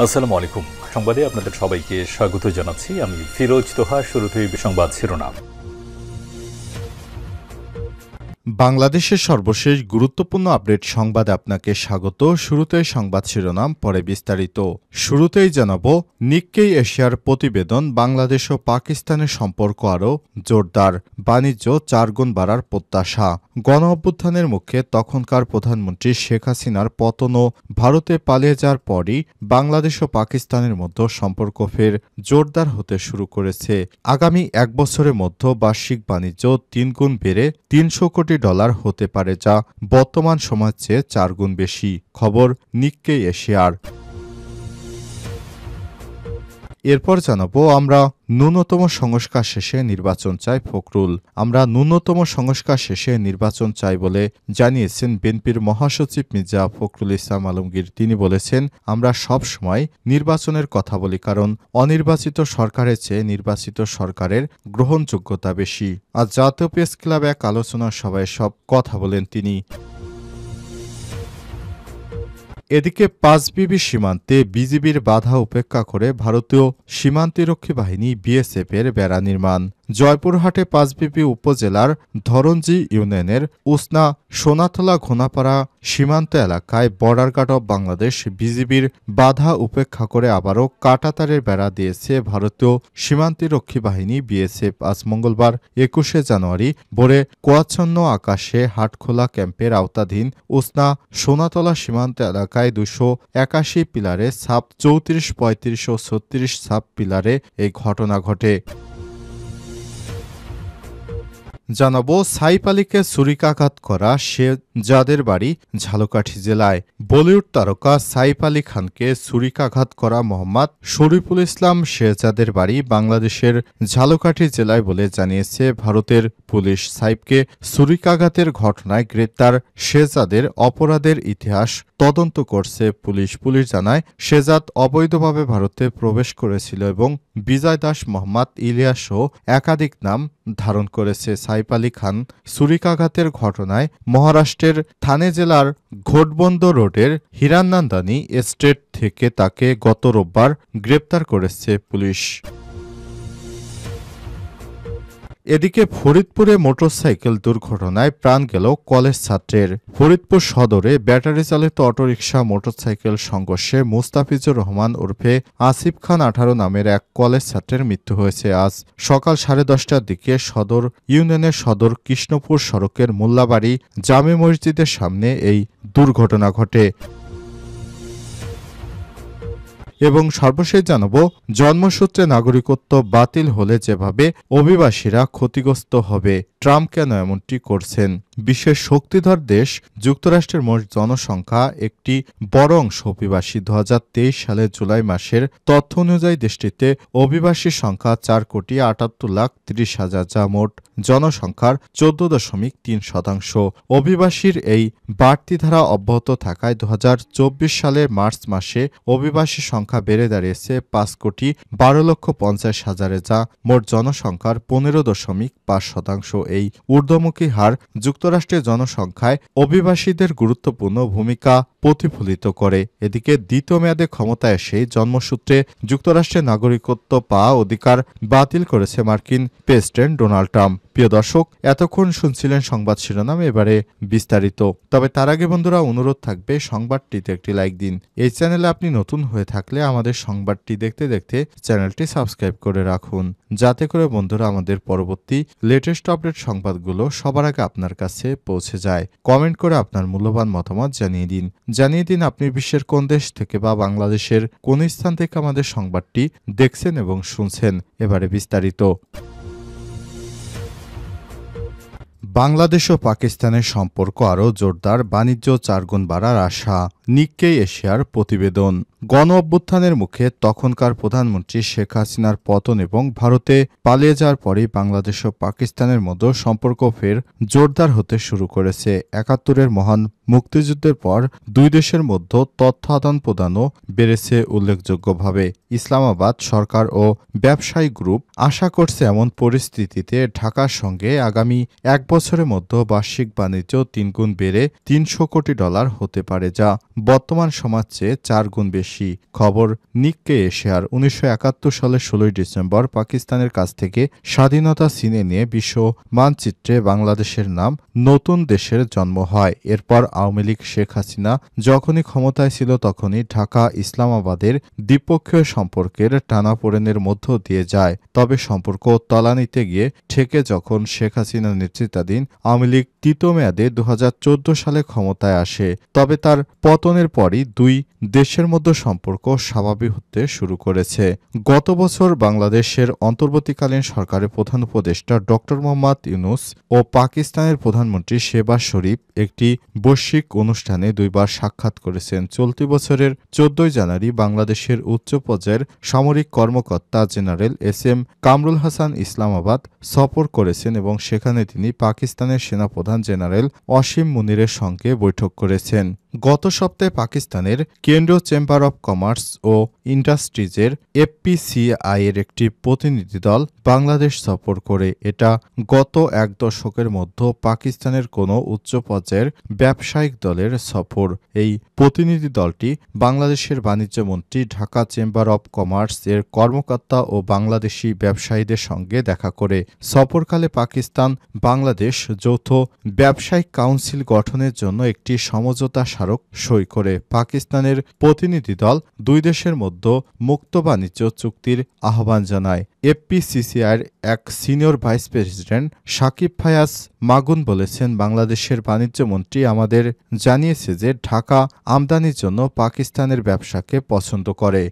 আসসালামু আলাইকুম। সংবাদে আপনাদের সবাইকে স্বাগত জানাচ্ছি। আমি ফিরোজ তোহা। শুরুতেই সংবাদ শিরোনাম। বাংলাদেশের সর্বশেষ গুরুত্বপূর্ণ আপডেট সংবাদে আপনাকে স্বাগত। শুরুতেই সংবাদ শিরোনাম, পরে বিস্তারিত। শুরুতেই জানাবো, নিক্কেই এশিয়ার প্রতিবেদন, বাংলাদেশ ও পাকিস্তানের সম্পর্ক আরও জোরদার, বাণিজ্য 4 গুণ বাড়ার প্রত্যাশা। গণ অভ্যুত্থানের মুখে তখনকার প্রধানমন্ত্রী শেখ হাসিনার পতন ও ভারতে পালিয়ে যাওয়ার পরই বাংলাদেশ ও পাকিস্তানের মধ্যে সম্পর্ক ফের জোরদার হতে শুরু করেছে। আগামী 1 বছরের মধ্যে বার্ষিক বাণিজ্য 3 গুণ বেড়ে $300 কোটি হতে পারে, যা বর্তমান সময়ের চেয়ে 4 গুণ বেশি। খবর নিক্কেই এশিয়ার। এরপর জানাবো, আমরা ন্যূনতম সংস্কার শেষে নির্বাচন চাই ফখরুল। আমরা ন্যূনতম সংস্কার শেষে নির্বাচন চাই বলে জানিয়েছেন বিএনপির মহাসচিব মির্জা ফখরুল ইসলাম আলমগীর। তিনি বলেছেন, আমরা সব সময় নির্বাচনের কথা বলি, কারণ অনির্বাচিত সরকারের চেয়ে নির্বাচিত সরকারের গ্রহণযোগ্যতা বেশি। আজ জাতীয় প্রেস ক্লাবে এক আলোচনা সভায় সব কথা বলেন তিনি। এদিকে পাঁচবিবি সীমান্তে বিজিবির বাধা উপেক্ষা করে ভারতীয় সীমান্তরক্ষী বাহিনী বিএসএফ এর বেড়া নির্মাণ। জয়পুরহাটে পাঁচবিবি উপজেলার ধরঞ্জি ইউনিয়নের উসনা সোনাতলা ঘোনাপাড়া সীমান্ত এলাকায় বর্ডার গার্ড অব বাংলাদেশ বিজিবির বাধা উপেক্ষা করে আবারও কাঁটাতারের বেড়া দিয়েছে ভারতীয় সীমান্তরক্ষী বাহিনী বিএসএফ। আজ মঙ্গলবার 21শে জানুয়ারি ভোরে কুয়াচ্ছন্ন আকাশে হাটখোলা ক্যাম্পের আওতাধীন উসনা সোনাতলা সীমান্ত এলাকায় 281 পিলারে ছাপ 34, 35 ও 36 ছাপ পিলারে এই ঘটনা ঘটে। জানাবো, সাইফ আলীকে ছুরিকাঘাত করা শেহজাদের বাড়ি ঝালকাঠি জেলায়। বলিউড তারকা সাইফ আলী খানকে ছুরিকাঘাত করা মোহাম্মদ শরীফুল ইসলাম শেহজাদের বাড়ি বাংলাদেশের ঝালকাঠি জেলায় বলে জানিয়েছে ভারতের পুলিশ। সাইফকে ছুরিকাঘাতের ঘটনায় গ্রেপ্তার শেহজাদের অপরাধের ইতিহাস তদন্ত করছে পুলিশ। পুলিশ জানায়, শেহজাদ অবৈধভাবে ভারতে প্রবেশ করেছিল এবং বিজয় দাস, মোহাম্মদ ইলিয়াসও একাধিক নাম ধারণ করেছে। সাইফ আলী খান ছুরিকাঘাতের ঘটনায় মহারাষ্ট্রের থানে জেলার ঘোটবন্দ রোডের হিরান্নান্দানি এস্টেট থেকে তাকে গত রোববার গ্রেপ্তার করেছে পুলিশ। এদিকে ফরিদপুরে মোটরসাইকেল দুর্ঘটনায় প্রাণ গেল কলেজ ছাত্রের। ফরিদপুর সদরে ব্যাটারি চালিত অটোরিকশা মোটরসাইকেল সংঘর্ষে মুস্তাফিজুর রহমান ওরফে আসিফ খান 18 নামের এক কলেজ ছাত্রের মৃত্যু হয়েছে। আজ সকাল 10:30টার দিকে সদর ইউনিয়নের সদর কৃষ্ণপুর সড়কের মোল্লাবাড়ি জামে মসজিদের সামনে এই দুর্ঘটনা ঘটে। এবং সর্বশেষ জানাবো, জন্মসূত্রে নাগরিকত্ব বাতিল হলে যেভাবে অভিবাসীরা ক্ষতিগ্রস্ত হবে, ট্রাম্প কেন এমনটি করছেন। বিশ্বের শক্তিধর দেশ যুক্তরাষ্ট্রের মোট জনসংখ্যা একটি বড় অংশ অভিবাসী। 2023 সালের জুলাই মাসের তথ্য অনুযায়ী দেশটিতে অভিবাসীর সংখ্যা 4,78,30,000, যা মোট জনসংখ্যার 14.3%। অভিবাসীর এই বাড়তি ধারা অব্যাহত থাকায় 2024 সালের মার্চ মাসে অভিবাসী সংখ্যা বেড়ে দাঁড়িয়েছে 5,12,50,000, যা মোট জনসংখ্যার 15.5%। এই ঊর্ধ্বমুখী হার যুক্তরাষ্ট্রের জনসংখ্যায় অভিবাসীদের গুরুত্বপূর্ণ ভূমিকা প্রতিফলিত করে। এদিকে দ্বিতীয় মেয়াদে ক্ষমতায় এসেই জন্মসূত্রে যুক্তরাষ্ট্রের নাগরিকত্ব পাওয়া অধিকার বাতিল করেছে মার্কিন প্রেসিডেন্ট ডোনাল্ড ট্রাম্প। প্রিয় দর্শক, এতক্ষণ শুনছিলেন সংবাদ শিরোনাম, এবারে বিস্তারিত। তবে তার আগে বন্ধুরা, অনুরোধ থাকবে সংবাদটিতে একটি লাইক দিন। এই চ্যানেলে আপনি নতুন হয়ে থাকলে আমাদের সংবাদটি দেখতে দেখতে চ্যানেলটি সাবস্ক্রাইব করে রাখুন, যাতে করে বন্ধুরা আমাদের পরবর্তী লেটেস্ট আপডেট সংবাদগুলো সবার আগে আপনার কাছে পৌঁছে যায়। কমেন্ট করে আপনার মূল্যবান মতামত জানিয়ে দিন আপনি বিশ্বের কোন দেশ থেকে বা বাংলাদেশের কোন স্থান থেকে আমাদের সংবাদটি দেখছেন এবং শুনছেন। এবারে বিস্তারিত। বাংলাদেশ ও পাকিস্তানের সম্পর্ক আরও জোরদার, বাণিজ্য 4 গুণ বাড়ার আশা। নিক্কেই এশিয়ার প্রতিবেদন। গণ অভ্যুত্থানের মুখে তখনকার প্রধানমন্ত্রী শেখ হাসিনার পতন এবং ভারতে পালিয়ে যাওয়ার পরই বাংলাদেশ ও পাকিস্তানের মধ্যে সম্পর্ক ফের জোরদার হতে শুরু করেছে। 71-এর মহান মুক্তিযুদ্ধের পর দুই দেশের মধ্যে তথ্য আদান প্রদানও বেড়েছে উল্লেখযোগ্যভাবে। ইসলামাবাদ সরকার ও ব্যবসায়ী গ্রুপ আশা করছে এমন পরিস্থিতিতে ঢাকার সঙ্গে আগামী 1 বছরের মধ্যে বার্ষিক বাণিজ্য 3 গুণ বেড়ে $300 কোটি হতে পারে, যা বর্তমান সমাজ চেয়ে 4 গুণ বেশি। খবর নিক্কে এশিয়ার 1971 সালের 16 ডিসেম্বর পাকিস্তানের কাছ থেকে স্বাধীনতা ছিনে নিয়ে বিশ্ব মানচিত্রে বাংলাদেশের নাম নতুন দেশের জন্ম হয়। এরপর আওয়ামী লীগ শেখ হাসিনা যখনই ক্ষমতায় ছিল তখনই ঢাকা ইসলামাবাদের দ্বিপক্ষীয় সম্পর্কের টানাপোড়েনের মধ্য দিয়ে যায়। তবে সম্পর্ক তলানিতে গিয়ে ঠেকে যখন শেখ হাসিনা নেতৃত্বাধীন আওয়ামী লীগ তৃতীয় মেয়াদে 2014 সালে ক্ষমতায় আসে, তবে তার পতনের পরই দুই দেশের মধ্যে সম্পর্ক স্বাভাবিক হতে শুরু করেছে। গত বছর বাংলাদেশের অন্তর্বর্তীকালীন সরকারের প্রধান উপদেষ্টা ড. মোহাম্মদ ইউনূস ও পাকিস্তানের প্রধানমন্ত্রী শেহবাজ শরীফ একটি বৈশ্বিক অনুষ্ঠানে দুইবার সাক্ষাৎ করেছেন। চলতি বছরের 14 জানুয়ারি বাংলাদেশের উচ্চ পর্যায়ের সামরিক কর্মকর্তা জেনারেল এস.এম. কামরুল হাসান ইসলামাবাদ সফর করেছেন এবং সেখানে তিনি পাকিস্তানের সেনাপ্রধান জেনারেল অসীম মুনিরের সঙ্গে বৈঠক করেছেন। গত সপ্তাহে পাকিস্তানের কেন্দ্রীয় চেম্বার অব কমার্স ও ইন্ডাস্ট্রিজের এফপিসিআই এর একটি প্রতিনিধি দল বাংলাদেশ সফর করে। এটা গত এক দশকের মধ্যে পাকিস্তানের কোনো উচ্চ পর্যায়ের ব্যবসায়িক দলের সফর। এই প্রতিনিধি দলটি বাংলাদেশের বাণিজ্য মন্ত্রী, ঢাকা চেম্বার অব কমার্স এর কর্মকর্তা ও বাংলাদেশি ব্যবসায়ীদের সঙ্গে দেখা করে। সফরকালে পাকিস্তান বাংলাদেশ যৌথ ব্যবসায়িক কাউন্সিল গঠনের জন্য একটি সমঝোতা স্মারক সই করে। পাকিস্তানের প্রতিনিধি দল দুই দেশের মধ্যে মুক্ত বাণিজ্য চুক্তির আহ্বান জানায়। এফপিসিসিআইয়ের এক senior vice president Sakib Fayaz Magun বলেছেন, বাংলাদেশের বাণিজ্য মন্ত্রী আমাদের জানিয়েছে যে ঢাকা আমদানির জন্য পাকিস্তানের ব্যবসাকে পছন্দ করে।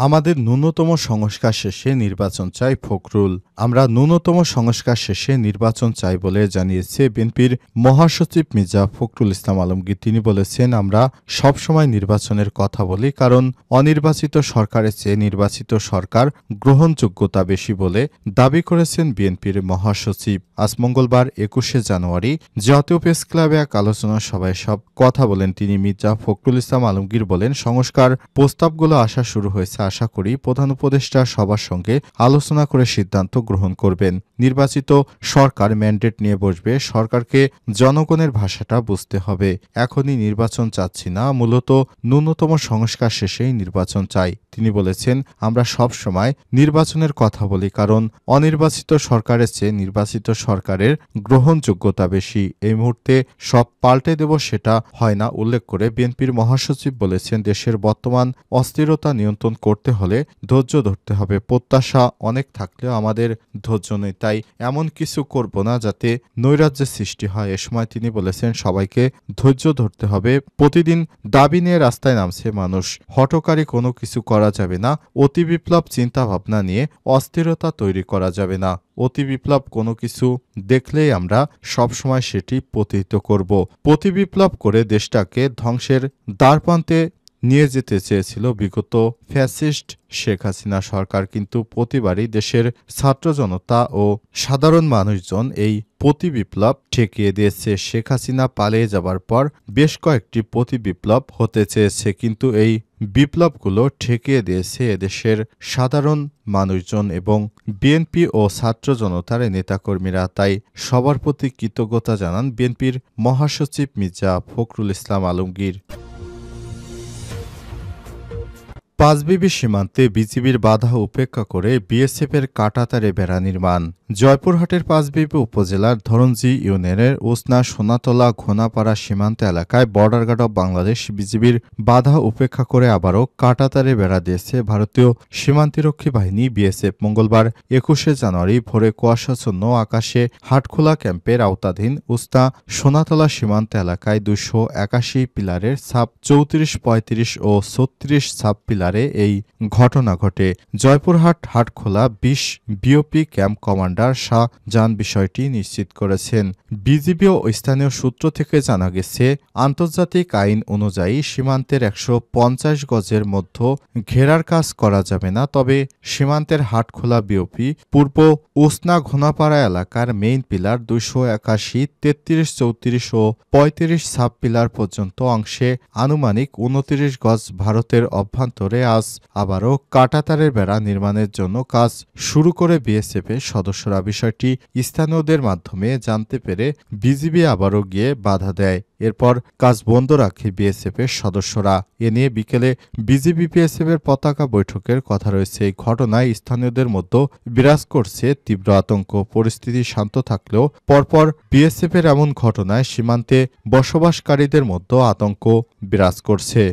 আমাদের ন্যূনতম সংস্কার শেষে নির্বাচন চাই ফখরুল। আমরা ন্যূনতম সংস্কার শেষে নির্বাচন চাই বলে জানিয়েছে বিএনপির মহাসচিব মির্জা ফখরুল ইসলাম আলমগীর। তিনি বলেছেন, আমরা সবসময় নির্বাচনের কথা বলি, কারণ অনির্বাচিত সরকারের চেয়ে নির্বাচিত সরকার গ্রহণযোগ্যতা বেশি বলে দাবি করেছেন বিএনপির মহাসচিব। আজ মঙ্গলবার 21শে জানুয়ারি জাতীয় প্রেস ক্লাবে এক আলোচনা সভায় সব কথা বলেন তিনি। মির্জা ফখরুল ইসলাম আলমগীর বলেন, সংস্কার প্রস্তাবগুলো আসা শুরু হয়েছে। আশা করি প্রধান উপদেষ্টা সবার সঙ্গে আলোচনা করে সিদ্ধান্ত গ্রহণ করবেন। নির্বাচিত সরকার ম্যান্ডেট নিয়ে বসবে। সরকারকে জনগণের ভাষাটা বুঝতে হবে। এখনই নির্বাচন চাচ্ছি না, মূলত ন্যূনতম সংস্কার শেষেই নির্বাচন চাই। তিনি বলেছেন, আমরা সব সময় নির্বাচনের কথা বলি, কারণ অনির্বাচিত সরকারের চেয়ে নির্বাচিত সরকারের গ্রহণযোগ্যতা বেশি। এই মুহূর্তে সব পাল্টে দেব সেটা হয় না উল্লেখ করে বিএনপির মহাসচিব বলেছেন, দেশের বর্তমান অস্থিরতা নিয়ন্ত্রণ করতে হলে ধৈর্য ধরতে হবে। প্রত্যাশা অনেক থাকলেও আমাদের ধৈর্য নেই, তাই এমন কিছু করব না যাতে নৈরাজ্যের সৃষ্টি হয়। এ সময় তিনি বলেছেন, সবাইকে ধৈর্য ধরতে হবে। প্রতিদিন দাবি নিয়ে রাস্তায় নামছে মানুষ। হঠকারী কোনো কিছু করা যাবে না। অতি বিপ্লব চিন্তা ভাবনা নিয়ে অস্থিরতা তৈরি করা যাবে না। অতি বিপ্লব কোনো কিছু দেখলেই আমরা সবসময় সেটি প্রতিহত করব। প্রতি বিপ্লব করে দেশটাকে ধ্বংসের দ্বারপ্রান্তে নিয়ে যেতে চেয়েছিল বিগত ফ্যাসিস্ট শেখ হাসিনা সরকার, কিন্তু প্রতিবারই দেশের ছাত্র জনতা ও সাধারণ মানুষজন এই প্রতি বিপ্লব ঠেকিয়ে দিয়েছে। শেখ হাসিনা পালিয়ে যাবার পর বেশ কয়েকটি প্রতি বিপ্লব হতে চেয়েছে, কিন্তু এই বিপ্লবগুলো ঠেকিয়ে দিয়েছে এদেশের সাধারণ মানুষজন এবং বিএনপি ও ছাত্র জনতার নেতাকর্মীরা। তাই সবার প্রতি কৃতজ্ঞতা জানান বিএনপির মহাসচিব মির্জা ফখরুল ইসলাম আলমগীর। পাঁচবিবি সীমান্তে বিজিবির বাধা উপেক্ষা করে বিএসএফের কাঁটাতারে বেড়া নির্মাণ। জয়পুরহাটের পাঁচবিবি উপজেলার ধরঞ্জি ইউনিয়নের উসনা সোনাতলা ঘোনাপাড়া সীমান্ত এলাকায় বর্ডার গার্ড অব বাংলাদেশ বিজিবির বাধা উপেক্ষা করে আবারও কাঁটাতারে বেড়া দিয়েছে ভারতীয় সীমান্তরক্ষী বাহিনী বিএসএফ। মঙ্গলবার 21শে জানুয়ারি ভোরে কুয়াশাচ্ছন্ন আকাশে হাটখোলা ক্যাম্পের আওতাধীন উসনা সোনাতলা সীমান্ত এলাকায় 281 পিলারের ছাপ 34, 35 ও 36 ছাপ পিলার এই ঘটনা ঘটে। Joypurhat Hatkhola 20 BOP camp commander Shah জান বিষয়টি নিশ্চিত করেছেন। বিজিবি ও স্থানীয় সূত্র থেকে জানা গেছে, আন্তর্জাতিক আইন অনুযায়ী সীমান্তের 150 গজের মধ্যে ঘেরার কাজ করা যাবে না। তবে সীমান্তের হাটখোলা বিওপি পূর্ব উসনা ঘোনাপাড়া এলাকার মেইন পিলার 281, 33, 34 ও 35 সাব পিলার পর্যন্ত অংশে আনুমানিক 29 গজ ভারতের অভ্যন্তরে আজ আবারও কাঁটাতারের বেড়া নির্মাণের জন্য কাজ শুরু করে বিএসএফের সদস্যরা। বিষয়টি স্থানীয়দের মাধ্যমে জানতে পেরে বিজিবি আবারও গিয়ে বাধা দেয়। এরপর কাজ বন্ধ রাখে বিএসএফের সদস্যরা। এ নিয়ে বিকেলে বিজিবি বিএসএফের পতাকা বৈঠকের কথা রয়েছে। এই ঘটনায় স্থানীয়দের মধ্যে বিরাজ করছে তীব্র আতঙ্ক। পরিস্থিতি শান্ত থাকলেও পরপর বিএসএফের এমন ঘটনায় সীমান্তে বসবাসকারীদের মধ্যে আতঙ্ক বিরাজ করছে।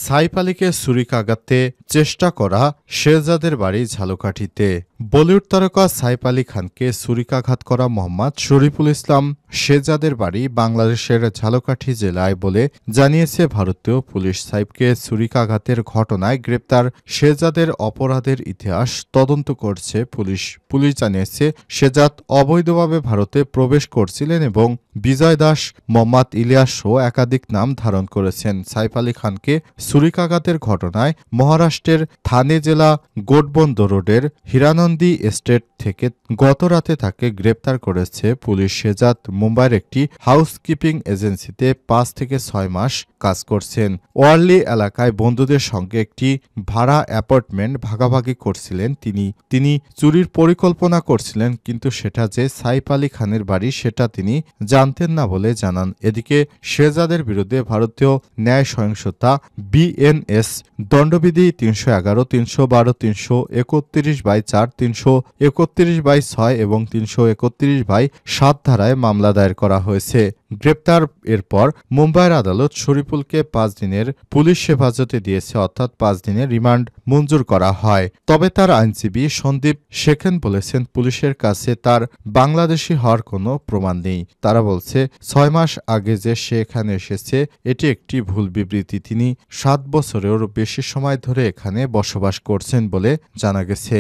সাইফ আলীকে ছুরিকাঘাতে চেষ্টা করা শেহজাদের বাড়ি ঝালকাঠিতে। বলিউড তারকা সাইফ আলী খানকে ছুরিকাঘাত করা মোহাম্মদ শরীফুল ইসলাম শেহজাদের বাড়ি বাংলাদেশের ঝালকাঠি জেলায় বলে জানিয়েছে ভারতীয় পুলিশ। সাইফকে ছুরিকাঘাতের ঘটনায় গ্রেপ্তার শেহজাদের অপরাধের ইতিহাস তদন্ত করছে পুলিশ। পুলিশ জানিয়েছে শেহজাদ অবৈধভাবে ভারতে প্রবেশ করছিলেন এবং বিজয় দাস, মোহাম্মদ ইলিয়াস সহ একাধিক নাম ধারণ করেছেন। সাইফ আলী খানকে ছুরিকাঘাতের ঘটনায় মহারাষ্ট্রের থানে জেলা গোটবন্দ রোডের হিরানন্দী এস্টেট থেকে গতরাতে তাকে গ্রেপ্তার করেছে পুলিশ। শেহজাদ মুম্বাইয়ের একটি হাউসকিপিং এজেন্সিতে ৫ থেকে ৬ মাস কাজ করছেন। ওয়ারলি এলাকায় বন্ধুদের সঙ্গে একটি ভাড়া অ্যাপার্টমেন্ট ভাগাভাগি করছিলেন তিনি চুরির পরিকল্পনা করছিলেন, কিন্তু সেটা যে সাইফ আলী খানের বাড়ি সেটা তিনি জানতেন না বলে জানান। এদিকে শেহজাদের বিরুদ্ধে ভারতীয় ন্যায় সহিংসতা বিএনএস দণ্ডবিধি ৩১১, ৩১২, ৩৩১/৪, ৩৩১/৬ এবং ৩৩১/৭ ধারায় মামলা দায়ের করা হয়েছে। গ্রেপ্তার এরপর মুম্বাইয়ের আদালত শরীফুলকে ৫ দিনের পুলিশ হেফাজতে দিয়েছে, অর্থাৎ ৫ দিনের রিমান্ড মঞ্জুর করা হয়। তবে তার আইনজীবী সন্দীপ শেখেন বলেছেন পুলিশের কাছে তার বাংলাদেশি হওয়ার কোনো প্রমাণ নেই। তারা বলছে ৬ মাস আগে যে সে এখানে এসেছে এটি একটি ভুল বিবৃতি। তিনি ৭ বছরেরও বেশি সময় ধরে এখানে বসবাস করছেন বলে জানা গেছে।